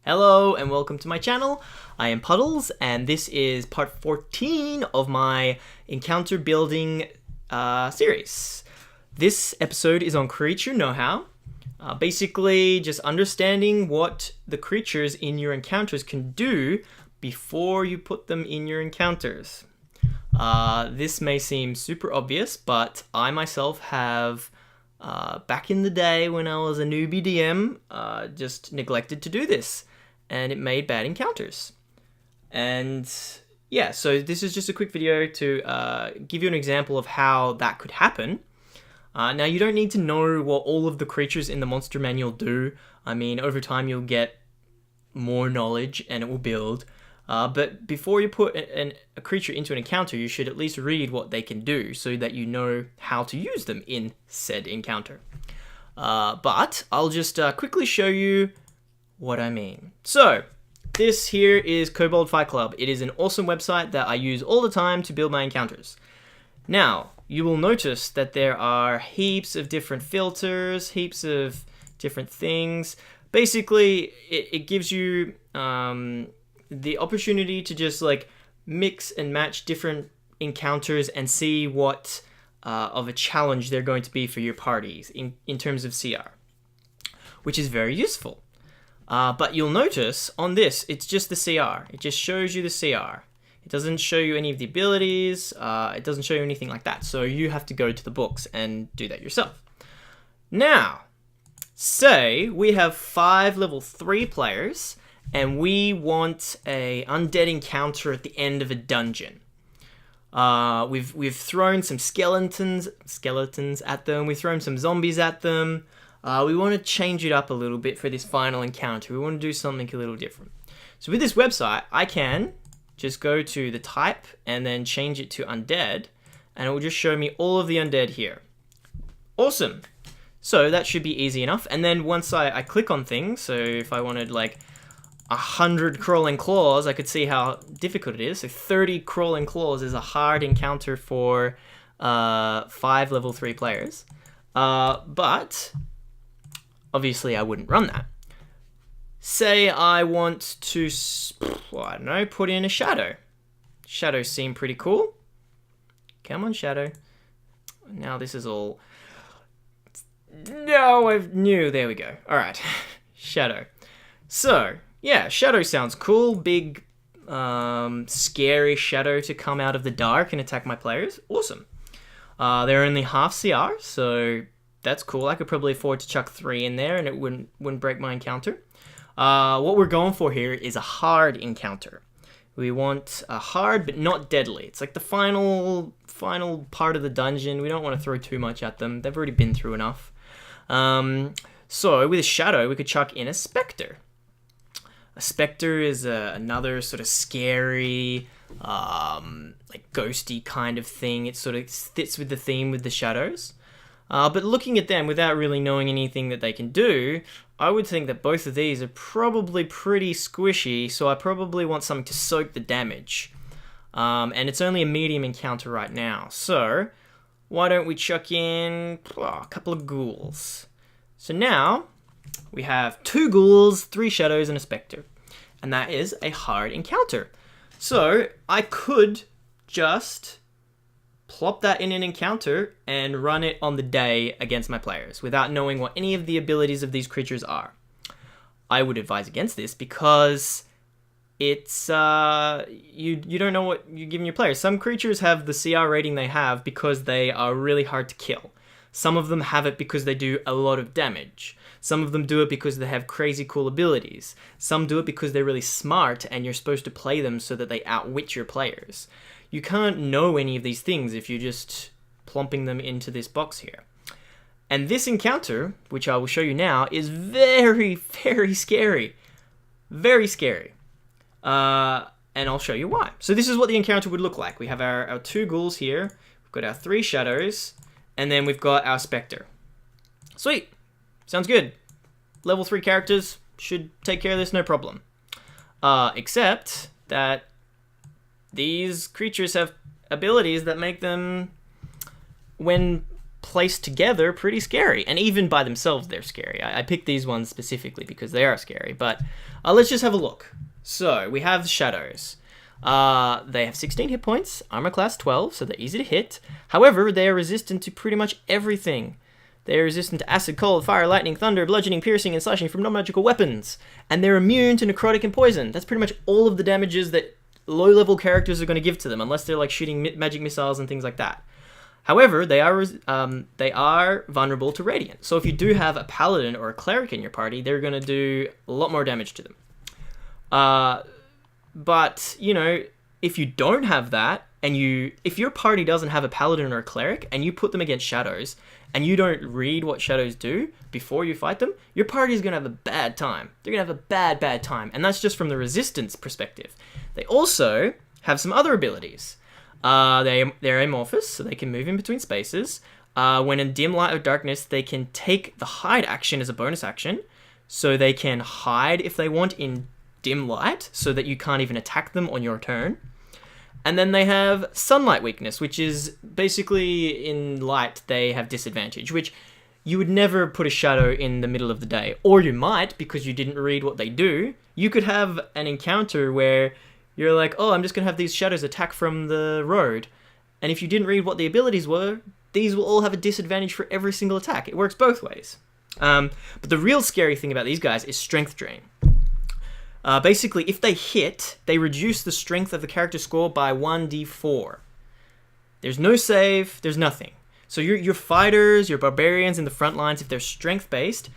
Hello and welcome to my channel. I am Puddles and this is part 14 of my encounter building series. This episode is on creature know-how. Basically just understanding what the creatures in your encounters can do before you put them in your encounters. This may seem super obvious, but I myself have back in the day when I was a newbie DM, just neglected to do this, and it made bad encounters. And yeah, so this is just a quick video to give you an example of how that could happen. Now, you don't need to know what all of the creatures in the monster manual do. I mean, over time you'll get more knowledge and it will build. But before you put a creature into an encounter, you should at least read what they can do so that you know how to use them in said encounter. But I'll just quickly show you what I mean. So, this here is Kobold Fight Club. It is an awesome website that I use all the time to build my encounters. Now, you will notice that there are heaps of different filters, heaps of different things. Basically, it gives you the opportunity to just like mix and match different encounters and see what of a challenge they're going to be for your parties in terms of CR, which is very useful. But you'll notice on this, it's just the CR. It just shows you the CR. It doesn't show you any of the abilities. It doesn't show you anything like that. So you have to go to the books and do that yourself. Now, say we have 5 level 3 players and we want a undead encounter at the end of a dungeon. We've thrown some skeletons at them. We've thrown some zombies at them. We want to change it up a little bit for this final encounter. We want to do something a little different. So with this website, I can just go to the type and then change it to undead, and it will just show me all of the undead here. Awesome. So that should be easy enough. And then once I click on things, so if I wanted like 100 crawling claws, I could see how difficult it is. So 30 crawling claws is a hard encounter for 5 level 3 players. But obviously I wouldn't run that. Say I want to, I don't know, put in a shadow. Shadows seem pretty cool. Come on, shadow. Now this is all... No, I knew. There we go. All right. Shadow. So, yeah, shadow sounds cool. Big, scary shadow to come out of the dark and attack my players. Awesome. They're only half CR, so that's cool. I could probably afford to chuck 3 in there and it wouldn't break my encounter. What we're going for here is a hard encounter. We want a hard but not deadly. It's like the final part of the dungeon. We don't want to throw too much at them. They've already been through enough. So with a shadow, we could chuck in a specter. A specter is another sort of scary, like ghosty kind of thing. It sort of fits with the theme with the shadows. But looking at them without really knowing anything that they can do, I would think that both of these are probably pretty squishy, so I probably want something to soak the damage. And it's only a medium encounter right now, so why don't we chuck in a couple of ghouls. So now we have 2 ghouls, 3 shadows, and a specter. And that is a hard encounter. So I could just plop that in an encounter and run it on the day against my players without knowing what any of the abilities of these creatures are. I would advise against this because it's you don't know what you're giving your players. Some creatures have the CR rating they have because they are really hard to kill. Some of them have it because they do a lot of damage. Some of them do it because they have crazy cool abilities. Some do it because they're really smart and you're supposed to play them so that they outwit your players. You can't know any of these things if you're just plumping them into this box here. And this encounter, which I will show you now, is very, very scary. Very scary. And I'll show you why. So this is what the encounter would look like. We have our 2 ghouls here. We've got our 3 shadows. And then we've got our specter. Sweet. Sounds good. Level 3 characters should take care of this, no problem. Except that these creatures have abilities that make them, when placed together pretty scary, and even by themselves they're scary. I picked these ones specifically because they are scary, but let's just have a look. So we have shadows. They have 16 hit points, armor class 12, so they're easy to hit. However, they are resistant to pretty much everything. They are resistant to acid, cold, fire, lightning, thunder, bludgeoning, piercing, and slashing from non-magical weapons. And they're immune to necrotic and poison. That's pretty much all of the damages that low-level characters are going to give to them, unless they're like shooting magic missiles and things like that. However, they are vulnerable to radiant. So if you do have a paladin or a cleric in your party, they're going to do a lot more damage to them. But, you know, if you don't have that, and if your party doesn't have a paladin or a cleric, and you put them against shadows, and you don't read what shadows do before you fight them, your party is going to have a bad time. They're going to have a bad time. And that's just from the resistance perspective. They also have some other abilities. They're amorphous, so they can move in between spaces. When in dim light or darkness, they can take the hide action as a bonus action. So they can hide if they want in dim light, so that you can't even attack them on your turn. And then they have sunlight weakness, which is basically in light they have disadvantage, which you would never put a shadow in the middle of the day. Or you might, because you didn't read what they do. You could have an encounter where you're like, oh, I'm just going to have these shadows attack from the road. And if you didn't read what the abilities were, these will all have a disadvantage for every single attack. It works both ways. But the real scary thing about these guys is strength drain. Basically, if they hit, they reduce the strength of the character score by 1d4. There's no save, there's nothing. So your fighters, your barbarians in the front lines, if they're strength-based,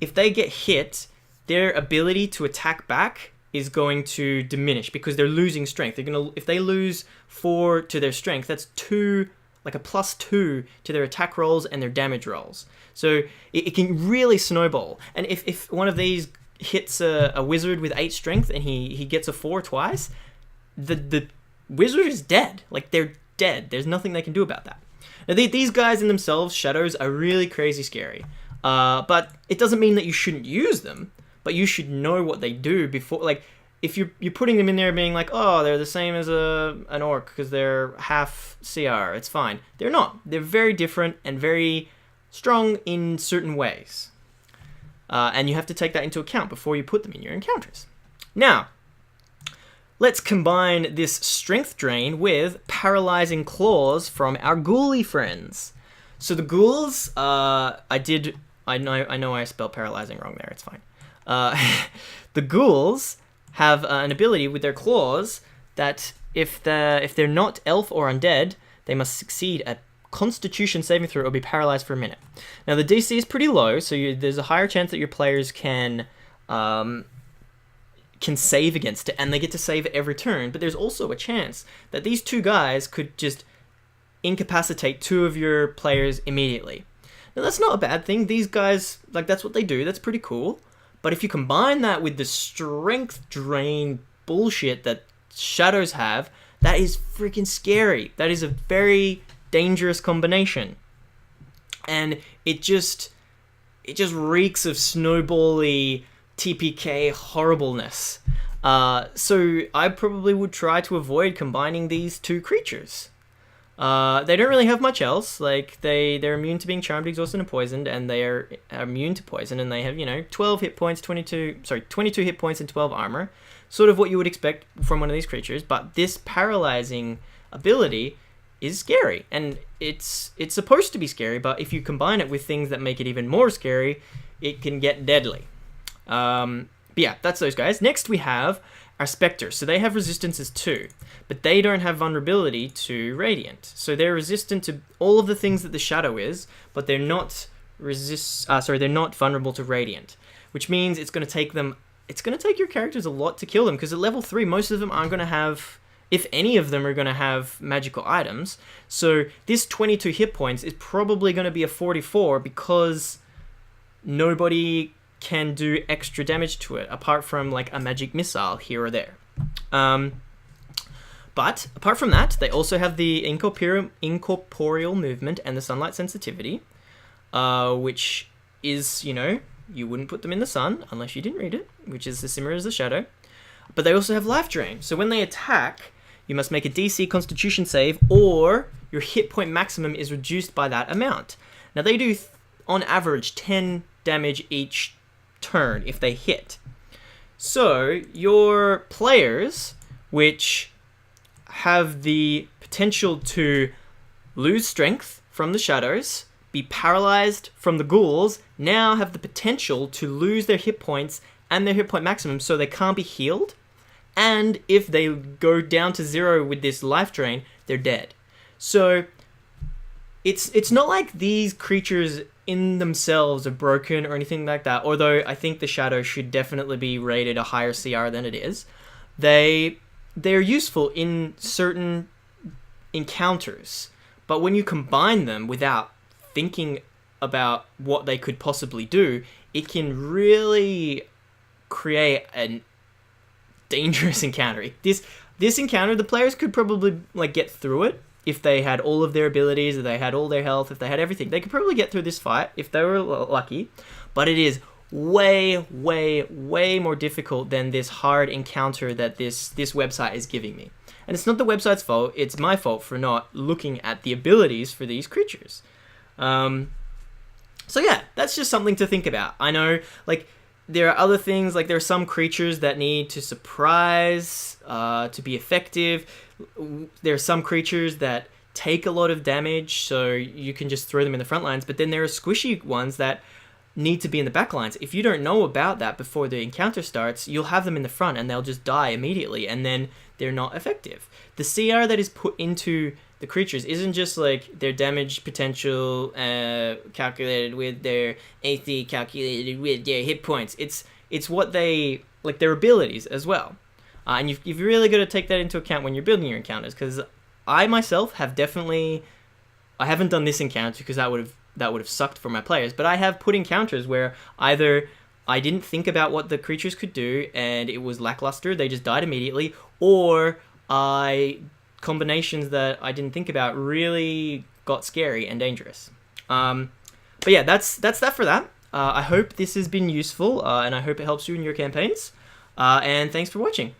if they get hit, their ability to attack back is going to diminish because they're losing strength. If they lose 4 to their strength, that's 2, like a +2 to their attack rolls and their damage rolls. So it can really snowball. And if one of these hits a wizard with 8 strength and he gets a 4 twice, the wizard is dead. Like, they're dead. There's nothing they can do about that. Now, these guys in themselves, shadows, are really crazy scary. But it doesn't mean that you shouldn't use them, but you should know what they do before. Like, if you're putting them in there being like, oh, they're the same as an orc because they're half CR, it's fine. They're not. They're very different and very strong in certain ways. And you have to take that into account before you put them in your encounters. Now, let's combine this strength drain with paralyzing claws from our ghoulie friends. So the ghouls, I know I spelled paralyzing wrong there, it's fine. The ghouls have an ability with their claws that if they're not elf or undead, they must succeed at Constitution saving throw or be paralyzed for a minute. Now the DC is pretty low, so there's a higher chance that your players can save against it, and they get to save every turn. But there's also a chance that these two guys could just incapacitate 2 of your players immediately. Now that's not a bad thing. These guys, like, that's what they do. That's pretty cool. But if you combine that with the strength drain bullshit that shadows have, that is freaking scary. That is a very dangerous combination. And it just reeks of snowbally TPK horribleness. So I probably would try to avoid combining these 2 creatures. They don't really have much else. Like, they're immune to being charmed, exhausted, and poisoned, and they are immune to poison, and they have, 12 hit points, 22 hit points and 12 armor. Sort of what you would expect from one of these creatures, but this paralyzing ability is scary, and it's supposed to be scary, but if you combine it with things that make it even more scary, it can get deadly. But yeah, that's those guys. Next we have our Spectres. So they have resistances too, but they don't have vulnerability to Radiant. So they're resistant to all of the things that the Shadow is, but they're not they're not vulnerable to Radiant, which means it's going to take your characters a lot to kill them, because at level 3, most of them aren't going to have, if any of them are going to have magical items. So this 22 hit points is probably going to be a 44 because nobody can do extra damage to it apart from like a magic missile here or there. But apart from that, they also have the incorporeal movement and the sunlight sensitivity, which is, you wouldn't put them in the sun unless you didn't read it, which is the similar as the shadow. But they also have life drain. So when they attack, you must make a DC Constitution save, or your hit point maximum is reduced by that amount. Now they do, on average, 10 damage each turn if they hit. So your players, which have the potential to lose strength from the shadows, be paralyzed from the ghouls, now have the potential to lose their hit points and their hit point maximum, so they can't be healed. And if they go down to 0 with this life drain, they're dead. So it's not like these creatures in themselves are broken or anything like that, although I think the shadow should definitely be rated a higher CR than it is. They're useful in certain encounters, but when you combine them without thinking about what they could possibly do, it can really create a dangerous encounter. This encounter, the players could probably like get through it if they had all of their abilities, if they had all their health, if they had everything. They could probably get through this fight if they were lucky, but it is way, way, way more difficult than this hard encounter that this website is giving me. And it's not the website's fault, it's my fault for not looking at the abilities for these creatures. So yeah, that's just something to think about. I know, like, there are other things, like there are some creatures that need to surprise to be effective. There are some creatures that take a lot of damage, so you can just throw them in the front lines, but then there are squishy ones that need to be in the back lines. If you don't know about that before the encounter starts, you'll have them in the front and they'll just die immediately, and then they're not effective. The CR that is put into the creatures isn't just like their damage potential calculated with their AC calculated with their hit points. It's what they, like, their abilities as well. And you've really got to take that into account when you're building your encounters, because I myself have definitely, I haven't done this encounter because that would have sucked for my players, but I have put encounters where either I didn't think about what the creatures could do and it was lackluster, they just died immediately, or combinations that I didn't think about really got scary and dangerous. But yeah, that's that for that. I hope this has been useful, and I hope it helps you in your campaigns. And thanks for watching.